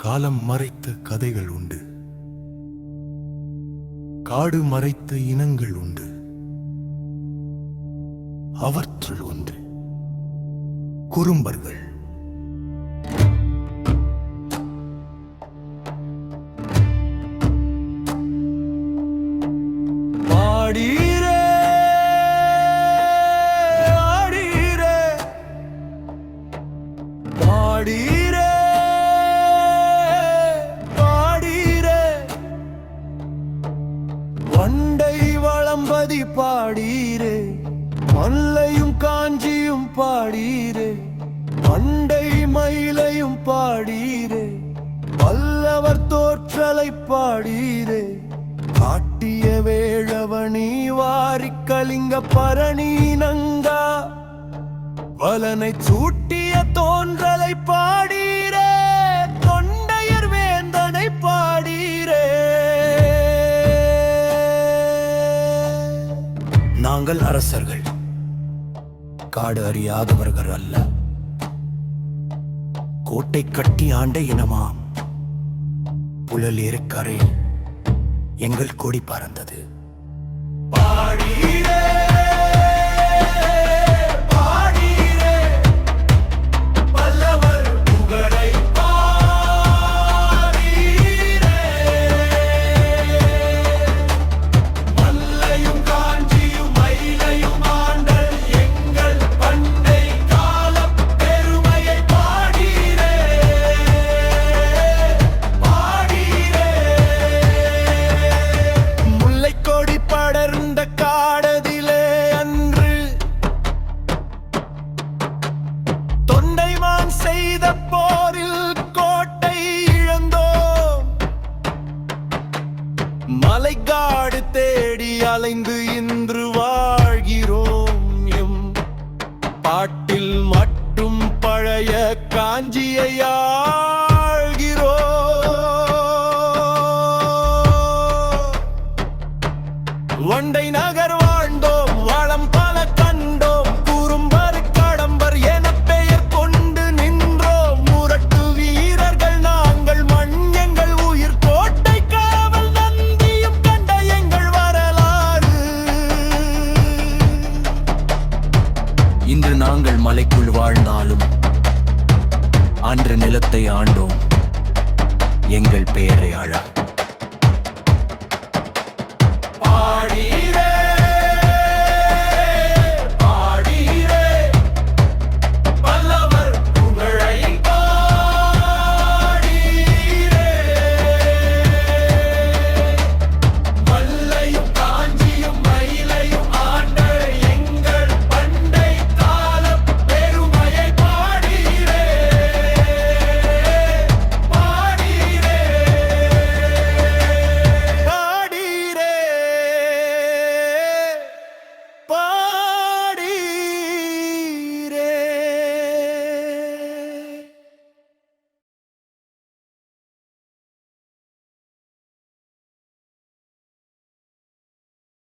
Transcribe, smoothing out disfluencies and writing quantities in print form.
காலம் மறைத்த கதைகள் உண்டு, காடு மறைத்த இனங்கள் உண்டு. அவற்றுள் ஒன்று குறும்பர்கள். பாடீரே ஆடீரே பாடீரே பாடீரே, வண்டை வளம்பதி பாடீரே, மல்லையும் காஞ்சியும் பாடீரே, மண்டை மயிலையும் பாடீரே, பல்லவர் தோற்றலை பாடீரே, காட்டிய வேழவணி வாரிக்கலிங்க பரணி நங்கா வலனை சூட்டிய தோன்றலை பாடீரே, தொண்டையர் வேந்தனை பாடீரே. நாங்கள் அரசர்கள், காடு அறியாதவர்கள் அல்ல. கோட்டை கட்டி ஆண்ட இனமாம். புழல் ஏற்கரை எங்கள் கொடி பறந்தது. பாடீரே பாடீரே, பல்லவர் புகழை பாடீரே, மல்லையும் காஞ்சியும் மயிலையும் ஆண்ட எங்கள் பண்டை கால பெருமையை பாடீரே பாடீரே. முல்லைக்கொடி படர்ந்த காடதிலே அன்று தொண்டைமான் செய்த போரில் கோட்டை இழந்தோம். மலைக்காடு தேடி அலைந்து இன்று வாழ்கிறோம். எம் பாட்டில் மட்டும் பழைய காஞ்சியை ஆள்கிறோம். வண்டை நகர் வாழ்ந்தோம், வளம் பல கண்டோம், குறும்பர் கடம்பர் என பெயர் கொண்டு நின்றோம். முரட்டு வீரர்கள் நாங்கள், மண் எங்கள் உயிர், கோட்டை காவல் நந்தியும் கண்ட எங்கள் வரலாறு. இன்று நாங்கள் மலைக்குள் வாழ்ந்தாலும் அன்று நிலத்தை ஆண்டோம். எங்கள் பெயரை அழ பாடி